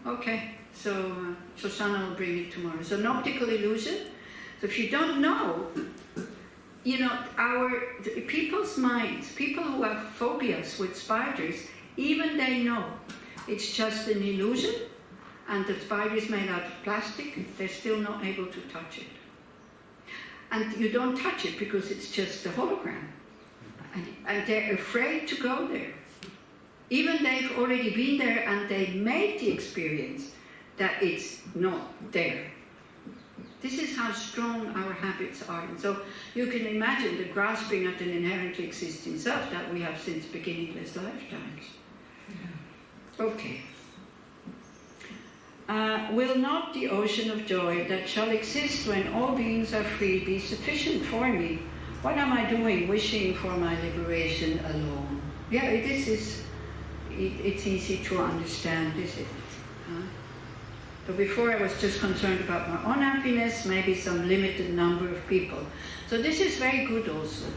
Okay, so Shoshana will bring it tomorrow. So an optical illusion. So if you don't know, people's minds, people who have phobias with spiders, even they know it's just an illusion and the spider is made out of plastic, they're still not able to touch it. And you don't touch it because it's just a hologram. And they're afraid to go there. Even they've already been there and they made the experience that it's not there. This is how strong our habits are. And so you can imagine the grasping at an inherently existing self that we have since beginningless lifetimes. Okay. Will not the ocean of joy that shall exist when all beings are free be sufficient for me? What am I doing wishing for my liberation alone? Yeah, it's easy to understand, is it? So before I was just concerned about my own happiness, maybe some limited number of people. So this is very good also,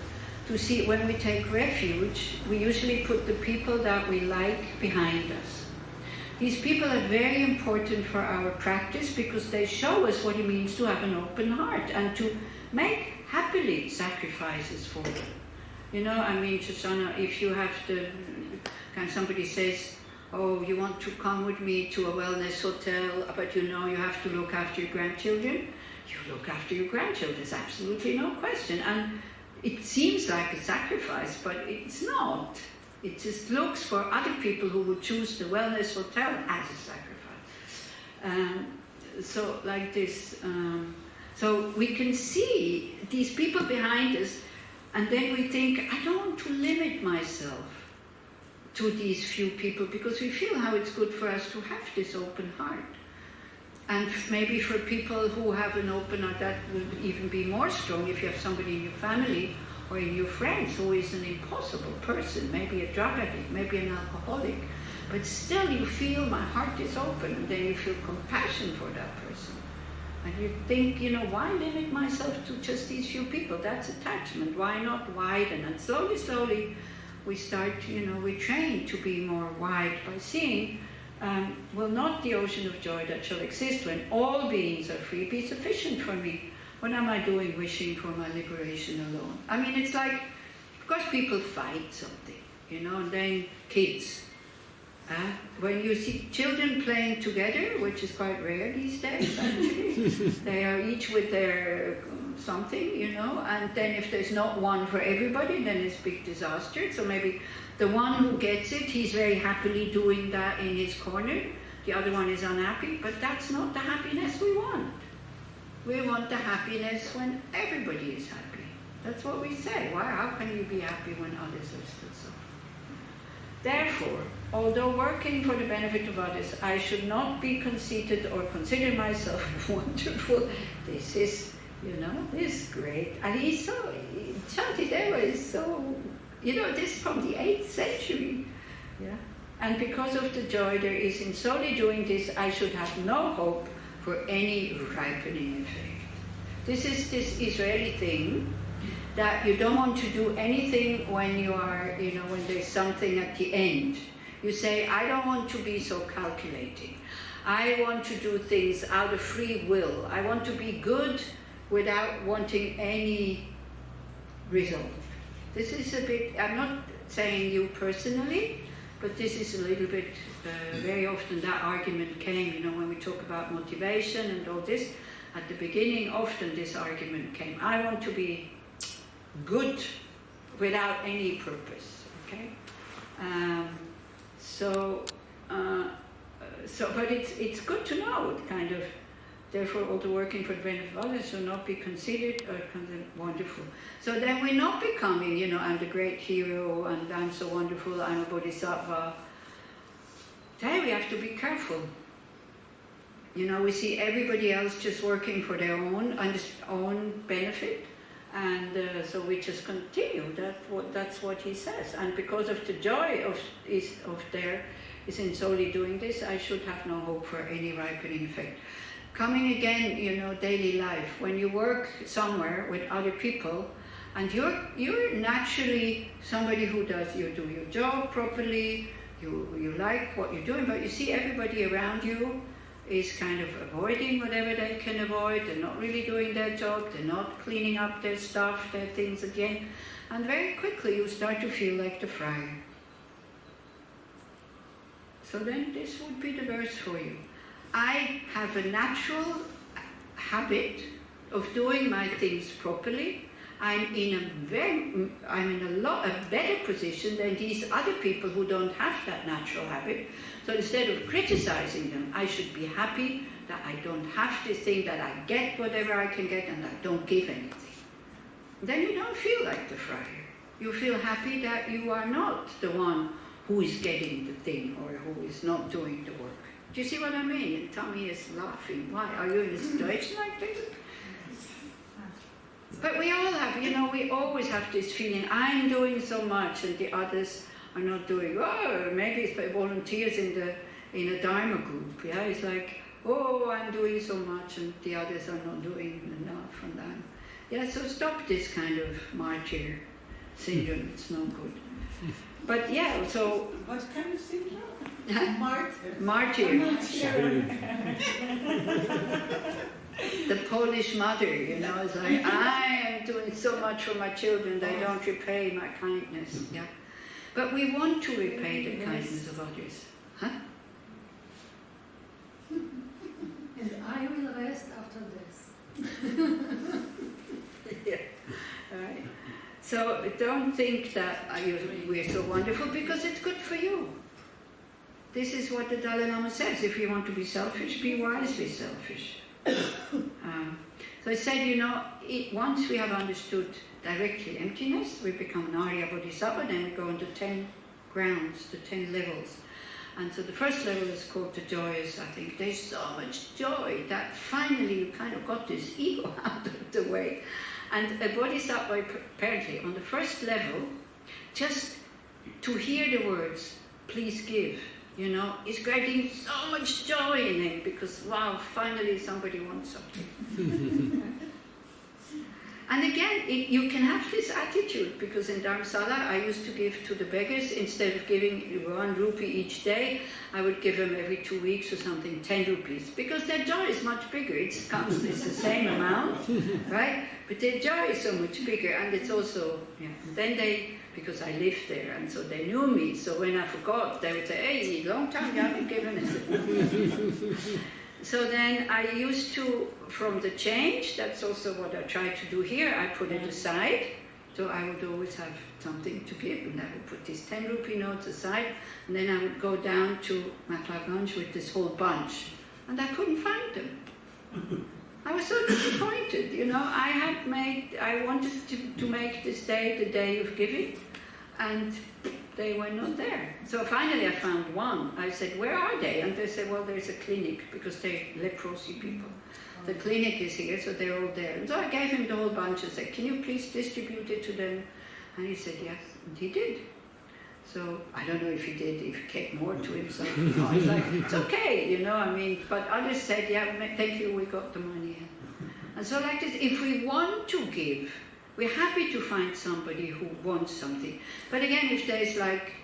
to see when we take refuge, we usually put the people that we like behind us. These people are very important for our practice because they show us what it means to have an open heart and to make happily sacrifices for them. Shoshana, if you have to, somebody says, oh, you want to come with me to a wellness hotel, but you have to look after your grandchildren. You look after your grandchildren, there's absolutely no question. And it seems like a sacrifice, but it's not. It just looks for other people who would choose the wellness hotel as a sacrifice. So like this, so we can see these people behind us, and then we think, I don't want to limit myself to these few people, because we feel how it's good for us to have this open heart. And maybe for people who have an open heart, that would even be more strong if you have somebody in your family or in your friends who is an impossible person, maybe a drug addict, maybe an alcoholic, but still you feel my heart is open, and then you feel compassion for that person. And you think, why limit myself to just these few people? That's attachment. Why not widen? And slowly, slowly, we start, we train to be more wide by seeing, will not the ocean of joy that shall exist when all beings are free be sufficient for me? What am I doing wishing for my liberation alone? It's like, of course people fight something, and then kids. When you see children playing together, which is quite rare these days, actually, they are each with their something, and then if there's not one for everybody, then it's a big disaster. So maybe the one who gets it, he's very happily doing that in his corner. The other one is unhappy, but that's not the happiness we want. We want the happiness when everybody is happy. That's what we say. Why? How can you be happy when others are still suffering? Therefore, although working for the benefit of others, I should not be conceited or consider myself wonderful. This is, this is great. And he's so, Shantideva is so, this is from the 8th century. Yeah. And because of the joy there is in solely doing this, I should have no hope for any ripening effect. This is this Israeli thing that you don't want to do anything when you are, when there's something at the end. You say, I don't want to be so calculating. I want to do things out of free will. I want to be good without wanting any result. This is a bit, I'm not saying you personally, but this is a little bit, very often that argument came, when we talk about motivation and all this. At the beginning, often this argument came. I want to be good without any purpose, okay? But it's good to know, therefore all the working for the benefit of others shall not be considered wonderful. So then we're not becoming, I'm the great hero and I'm so wonderful, I'm a Bodhisattva. There we have to be careful. We see everybody else just working for their own benefit, and so we just continue. That's what he says. And because of the joy is in solely doing this, I should have no hope for any ripening effect. Coming again, daily life. When you work somewhere with other people, and you're naturally somebody who you do your job properly, you like what you're doing, but you see everybody around you is kind of avoiding whatever they can avoid. They're not really doing their job. They're not cleaning up their stuff, their things again. And very quickly you start to feel like the friar. So then this would be the verse for you. I have a natural habit of doing my things properly. I'm in a better position than these other people who don't have that natural habit. So instead of criticizing them, I should be happy that I don't have this thing, that I get whatever I can get and I don't give anything. Then you don't feel like the friar. You feel happy that you are not the one who is getting the thing or who is not doing the work. Do you see what I mean? And Tommy is laughing. Why? Are you in a situation like this? But we all have, we always have this feeling, I'm doing so much and the others are not doing. Oh, maybe it's by volunteers in a Dharma group. Yeah, it's like, oh, I'm doing so much and the others are not doing enough. And yeah, so stop this kind of martyr syndrome. It's no good. But yeah, so what kind of syndrome? Martyr. The Polish mother, is like, I am doing so much for my children, they don't repay my kindness. Yeah. But we want to repay the kindness of others. Huh? And I will rest after this. Yeah. Right. So don't think that we're so wonderful, because it's good for you. This is what the Dalai Lama says. If you want to be selfish, be wisely selfish. So I said, once we have understood directly emptiness, we become an Arya Bodhisattva, then we go into 10 grounds, the 10 levels. And so the first level is called the joyous. I think there's so much joy that finally you kind of got this ego out of the way. And a Bodhisattva, apparently, on the first level, just to hear the words, please give, is creating so much joy in him, because, wow, finally somebody wants something. And again, you can have this attitude, because in Dharamsala I used to give to the beggars, instead of giving 1 rupee each day, I would give them every 2 weeks or something 10 rupees, because their joy is much bigger. It's the same amount, right? But their joy is so much bigger, and it's also, then because I lived there, and so they knew me, so when I forgot, they would say, hey, long time you haven't given it. So then I used to, from the change, that's also what I try to do here, I put it aside. So I would always have something to give, and I would put these 10 rupee notes aside, and then I would go down to Maklaganj with this whole bunch, and I couldn't find them. I was so disappointed, I wanted to make this day the day of giving, and they were not there. So finally I found one. I said, where are they? And they said, well, there's a clinic, because they're leprosy people. The clinic is here, so they're all there. And so I gave him the whole bunch and said, can you please distribute it to them? And he said, yes, and he did. So I don't know if he did, if he kept more to himself. I was like, it's okay, but others said, yeah, thank you, we got the money. And so like this, if we want to give, we're happy to find somebody who wants something. But again, if there's like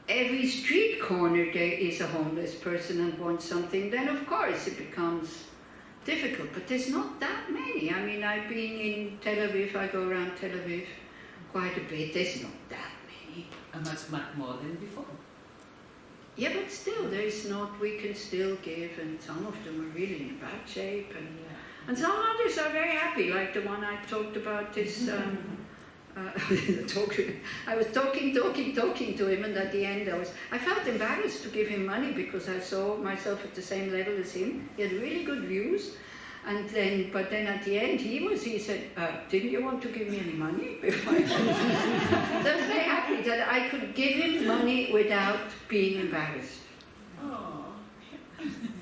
every street corner there is a homeless person and wants something, then of course it becomes difficult. But there's not that many. I've been in Tel Aviv, I go around Tel Aviv quite a bit. There's not that many. And that's much more than before. Yeah, but still, we can still give, and some of them are really in bad shape. And some others are very happy, like the one I talked about, this, I was talking to him, and at the end I felt embarrassed to give him money, because I saw myself at the same level as him. He had really good views, but then at the end he said, didn't you want to give me any money? So I was very happy that I could give him money without being embarrassed. Oh.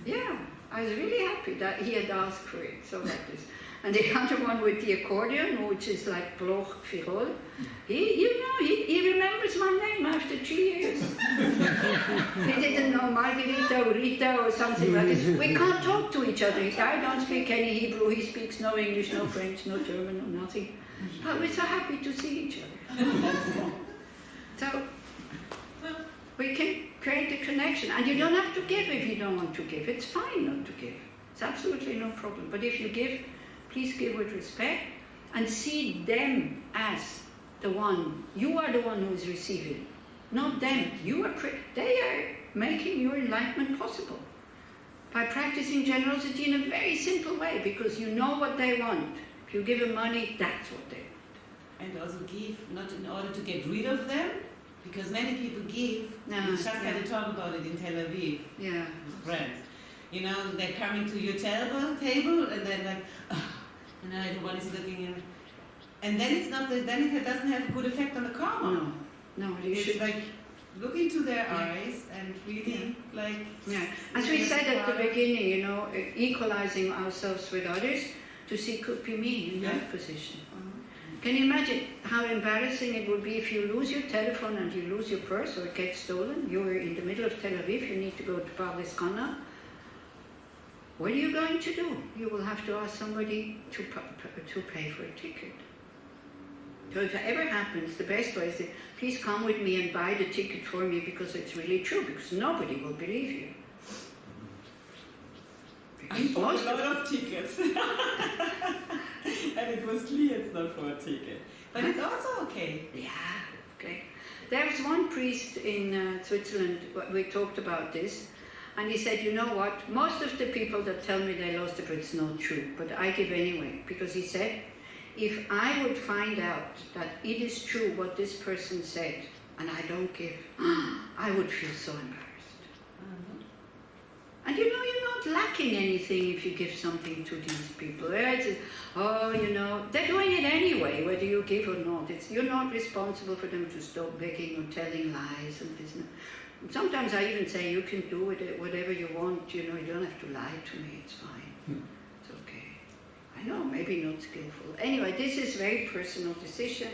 Yeah. I was really happy that he had asked for it, so like this. And the other one with the accordion, which is like Bloch Firol, he remembers my name after 3 years. He didn't know Margarita or Rita or something like this. We can't talk to each other. I don't speak any Hebrew, he speaks no English, no French, no German, no nothing. But we're so happy to see each other. So, We can create the connection. And you don't have to give if you don't want to give. It's fine not to give. It's absolutely no problem. But if you give, please give with respect and see them as the one. You are the one who is receiving, not them. They are making your enlightenment possible by practicing generosity in a very simple way, because you know what they want. If you give them money, that's what they want. And also give, not in order to get rid of them, because many people give. No, We just had a talk about it in Tel Aviv with friends. You know, they're coming to your table, and they're like, oh, and everyone is looking in. And then it's not that, then it doesn't have a good effect on the karma. No, you it's should like look into their eyes and really as we said at the beginning, you know, equalizing ourselves with others to see could be me in that position. Can you imagine how embarrassing it would be if you lose your telephone and you lose your purse or it gets stolen? You're in the middle of Tel Aviv, you need to go to Bodhisattva. What are you going to do? You will have to ask somebody to pay for a ticket. So if it ever happens, the best way is to, please come with me and buy the ticket for me, because it's really true, because nobody will believe you. I bought a lot of tickets. And it was clear it's not for a ticket. But it's also okay. Yeah, okay. There was one priest in Switzerland, we talked about this, and he said, you know what, most of the people that tell me they lost it, it's not true, but I give anyway, because he said, if I would find out that it is true what this person said, and I don't give, I would feel so embarrassed. And you know, you're not lacking anything if you give something to these people. You know, they're doing it anyway, whether you give or not. You're not responsible for them to stop begging or telling lies and this. Sometimes I even say, you can do with it whatever you want, you know, you don't have to lie to me, it's fine. It's okay. I know, maybe not skillful. Anyway, this is a very personal decision,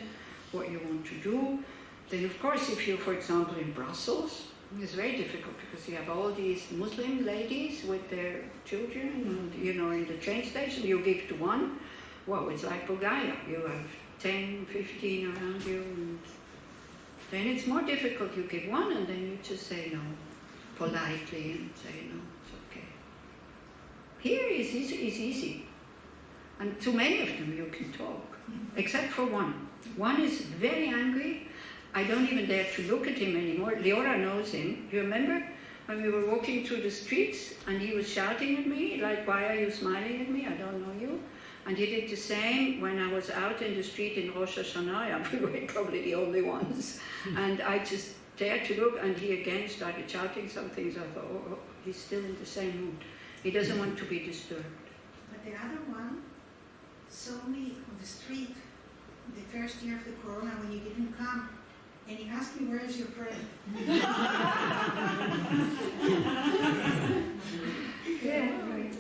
what you want to do. Then, of course, if you're, for example, in Brussels, it's very difficult because you have all these Muslim ladies with their children, and, you know, in the train station, you give to one. Well, it's like Bulgaria. You have 10, 15 around you, and then it's more difficult. You give one, and then you just say no, politely, and say no, it's okay. Here is easy. And to many of them you can talk, except for one. One is very angry. I don't even dare to look at him anymore. Leora knows him. You remember when we were walking through the streets and he was shouting at me, like, why are you smiling at me? I don't know you. And he did the same when I was out in the street in Rosh Hashanah. We were probably the only ones. And I just dared to look, and he again started shouting some things. I thought, oh, he's still in the same mood. He doesn't want to be disturbed. But the other one saw me on the street the first year of the corona when you didn't come. And he asked me, where is your friend? Yeah, right.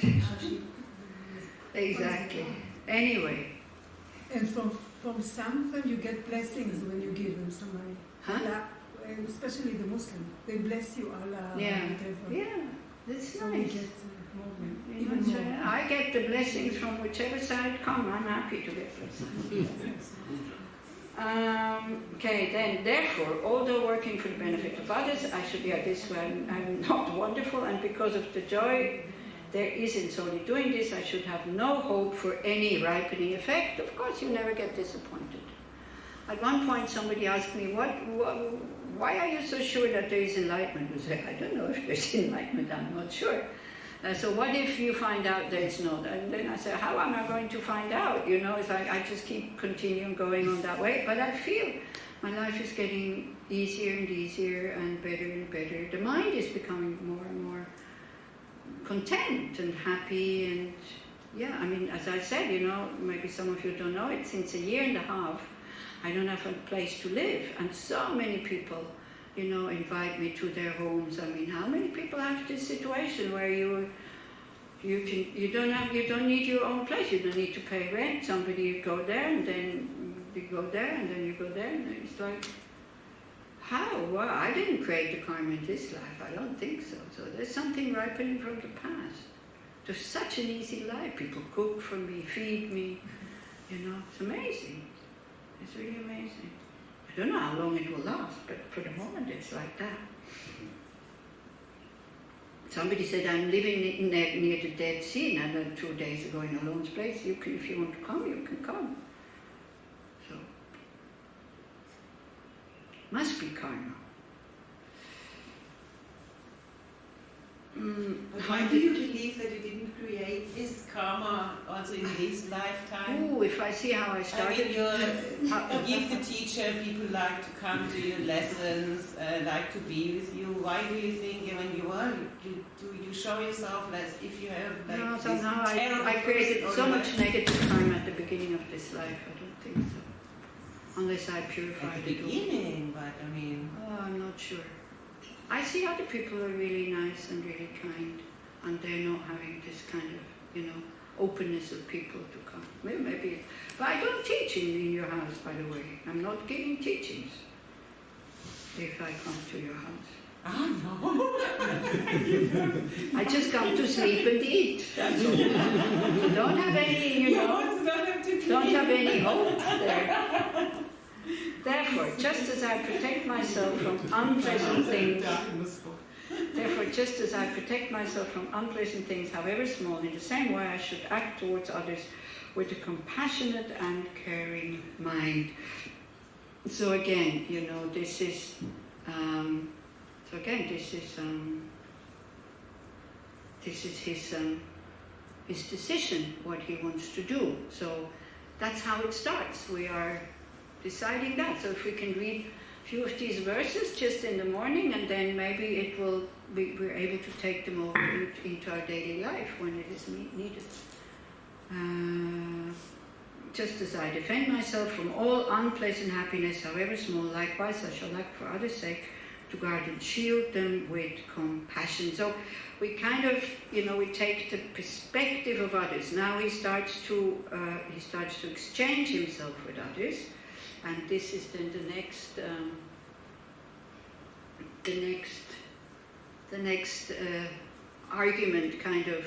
Exactly. Anyway. And from some of them you get blessings when you give them some money. Huh? Allah, especially the Muslim. They bless you, Allah, whatever. Yeah, that's So we nice. get more, You know, even so more. I get the blessings from whichever side come. I'm happy to get blessings. Okay, then, therefore, although working for the benefit of others, I should be at this when I'm not wonderful, and because of the joy there is in solely doing this, I should have no hope for any ripening effect. Of course, you never get disappointed. At one point, somebody asked me, why are you so sure that there is enlightenment? I said, I don't know if there's enlightenment, I'm not sure. So what if you find out there is not? And then I said, how am I going to find out? You know, it's like I just keep continuing going on that way. But I feel my life is getting easier and easier and better. The mind is becoming more and more content and happy. And yeah, I mean, as I said, you know, maybe some of you don't know it, since a year and a half, I don't have a place to live. And so many people, you know, invite me to their homes. I mean, how many people have this situation where you don't need your own place, you don't need to pay rent. Somebody go there and then you go there and then you go there, and it's like, how? Well, I didn't create the karma in this life. I don't think so. So there's something ripening from the past. There's such an easy life. People cook for me, feed me. You know, it's amazing. It's really amazing. I don't know how long it will last, but for the moment it's like that. Somebody said, I'm living near the Dead Sea, and 2 days ago in a lone place. If you want to come, you can come. So, must be karma. Why do you believe that you didn't create this karma also in this lifetime? Oh, if I see how I started. I mean, you're a gifted teacher, people like to come to your lessons, like to be with you. Why do you think when you show yourself as if you have like No, this somehow I created so much negative karma at the beginning of this life. I don't think so. Unless I purified at the it all. beginning, but I mean... Oh, I'm not sure. I see other people are really nice and really kind, and they're not having this kind of, openness of people to come. Maybe, but I don't teach in your house, by the way. I'm not giving teachings if I come to your house. Ah, no. I just come to sleep and eat. That's all. So don't have any, don't have any hope there. Therefore, just as I protect myself from unpleasant things, however small, in the same way I should act towards others with a compassionate and caring mind. So again, this is. This is his decision, what he wants to do. So that's how it starts. We are deciding that. So if we can read a few of these verses just in the morning, and then maybe we're able to take them over into our daily life when it is needed. Just as I defend myself from all unpleasant happiness, however small, likewise I shall act for others' sake, to guard and shield them with compassion. So we kind of, we take the perspective of others. Now he starts to exchange himself with others, and this is then the next argument, kind of,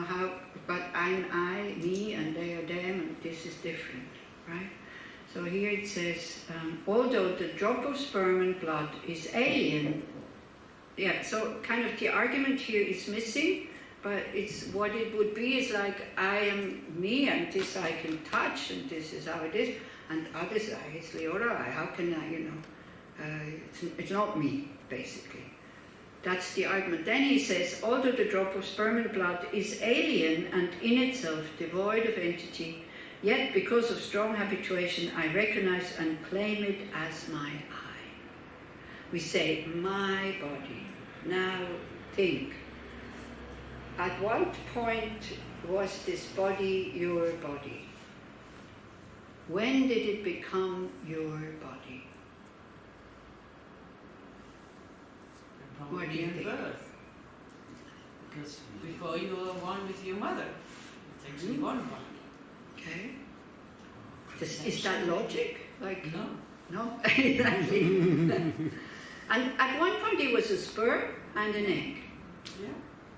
how. But I'm I, me, and they are them, and this is different, right? So here it says, although the drop of sperm and blood is alien, so kind of the argument here is missing, but it's what it would be is like, I am me, and this I can touch, and this is how it is, and others, it's Leora, how can I, it's not me, basically. That's the argument. Then he says, although the drop of sperm and blood is alien and in itself devoid of entity, yet because of strong habituation, I recognize and claim it as my I. We say, my body. Now think, at what point was this body your body? When did it become your body? What do you think? Birth. Because before you were one with your mother, it's actually one body. Okay. Is that logic? Like no. No, exactly. And at one point it was a sperm and an egg. Yeah.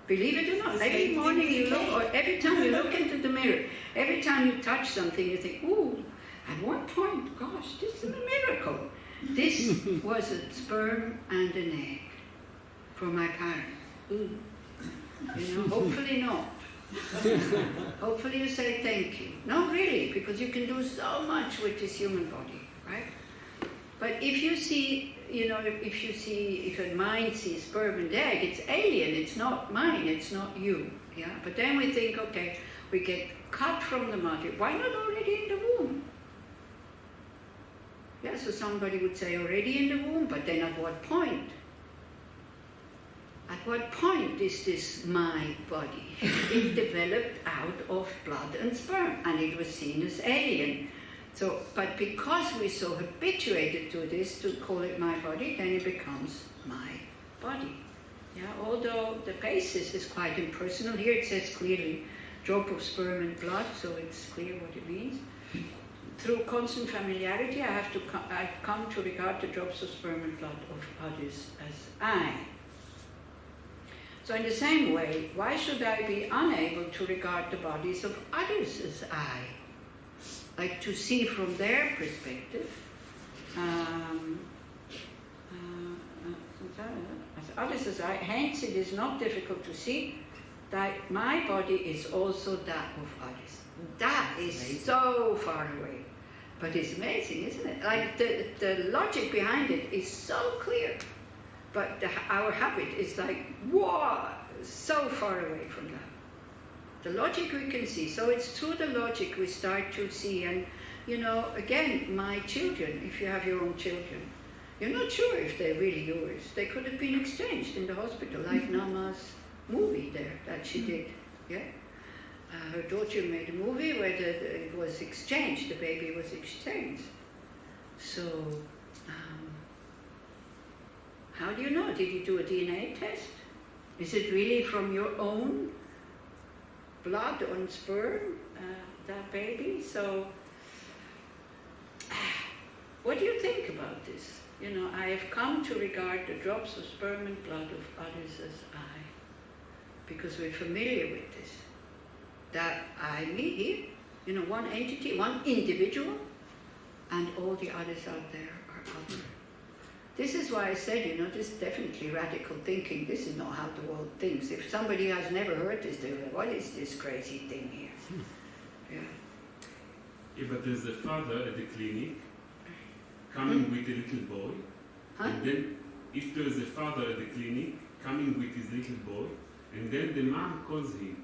Believe it or not, every morning you look, or every time you look into the mirror, every time you touch something, you think, ooh, at one point, gosh, this is a miracle. This was a sperm and an egg for my parents. Ooh. Hopefully not. Hopefully you say thank you. No, really, because you can do so much with this human body, right? But if you see, if a mind sees sperm and egg, it's alien, it's not mine, it's not you. Yeah. But then we think, okay, we get cut from the mother. Why not already in the womb? Yeah, so somebody would say already in the womb, but then at what point? At what point is this my body? It developed out of blood and sperm, and it was seen as alien. So, but because we're so habituated to this, to call it my body, then it becomes my body. Yeah, although the basis is quite impersonal. Here it says clearly, drop of sperm and blood, so it's clear what it means. Through constant familiarity, I've come to regard the drops of sperm and blood of others as I. So in the same way, why should I be unable to regard the bodies of others as I? Like to see from their perspective, as others as I. Hence, it is not difficult to see that my body is also that of others. That is so far away. But it's amazing, isn't it? Like the logic behind it is so clear. But our habit is like, whoa, so far away from that. The logic we can see. So it's through the logic we start to see. And, again, my children, if you have your own children, you're not sure if they're really yours. They could have been exchanged in the hospital, like Nama's movie there that she did. Yeah. Her daughter made a movie where it was exchanged, the baby was exchanged. So, how do you know? Did you do a DNA test? Is it really from your own blood and sperm, that baby? So, what do you think about this? I have come to regard the drops of sperm and blood of others as I, because we're familiar with this. That I, me here, one entity, one individual, and all the others out there are other. This is why I said, this is definitely radical thinking. This is not how the world thinks. If somebody has never heard this, they're like, what is this crazy thing here? Yeah, but there's a father at the clinic coming with a little boy, and then if there's a father at the clinic coming with his little boy, and then the mom calls him.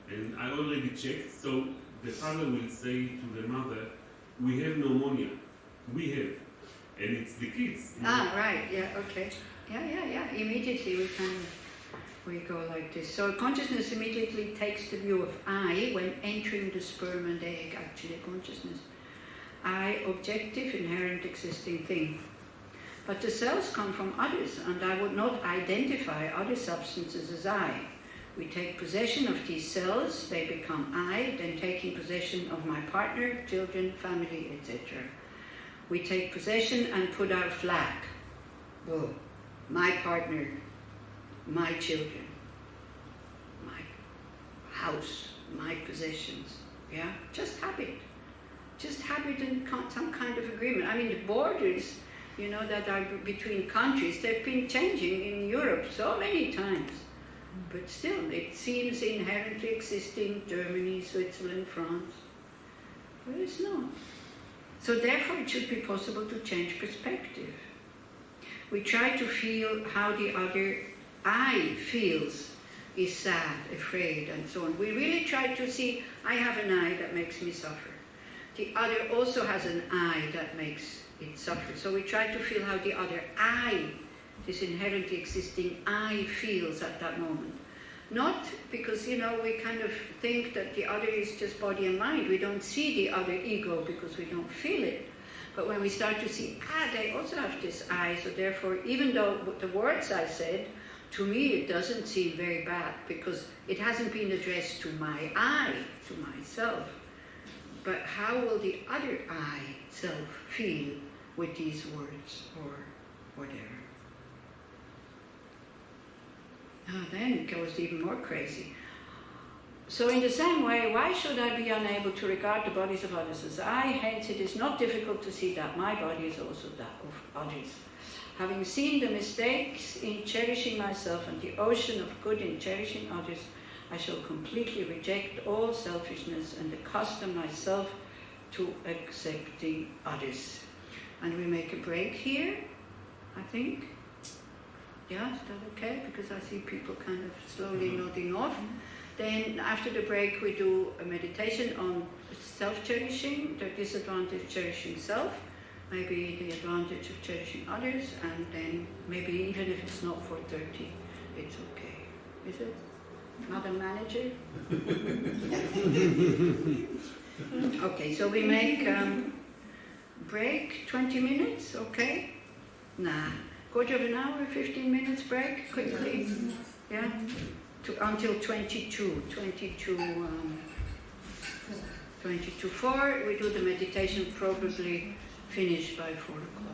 And I already checked, so the father will say to the mother, we have pneumonia. We have. And it's the kids. Right, yeah, okay. Yeah. Immediately we go like this. So consciousness immediately takes the view of I when entering the sperm and egg, actually consciousness. I, objective, inherent, existing thing. But the cells come from others, and I would not identify other substances as I. We take possession of these cells, they become I, then taking possession of my partner, children, family, etc. We take possession and put our flag. Whoa, my partner, my children, my house, my possessions. Yeah, just habit. Just habit and some kind of agreement. I mean, the borders, that are between countries, they've been changing in Europe so many times. But still, it seems inherently existing, Germany, Switzerland, France. But it's not. So therefore it should be possible to change perspective. We try to feel how the other I feels, is sad, afraid, and so on. We really try to see, I have an I that makes me suffer. The other also has an I that makes it suffer. So we try to feel how the other I, this inherently existing I, feels at that moment. Not because, we kind of think that the other is just body and mind. We don't see the other ego because we don't feel it. But when we start to see, they also have this I, so therefore, even though the words I said, to me it doesn't seem very bad because it hasn't been addressed to my I, to myself. But how will the other I self feel with these words or whatever? Then it goes even more crazy. So in the same way, why should I be unable to regard the bodies of others as I? Hence it is not difficult to see that my body is also that of others. Having seen the mistakes in cherishing myself and the ocean of good in cherishing others, I shall completely reject all selfishness and accustom myself to accepting others. And we make a break here, I think. Yeah, is that okay? Because I see people kind of slowly nodding off. Then after the break we do a meditation on self-cherishing, the disadvantage of cherishing self, maybe the advantage of cherishing others, and then maybe even if it's not 4:30, it's okay. Is it? Madam Manager? Okay, so we make break, 20 minutes, okay? Nah. Quarter of an hour, 15 minutes break, quickly. Yeah? Until 22 4, we do the meditation, probably finish by 4 o'clock.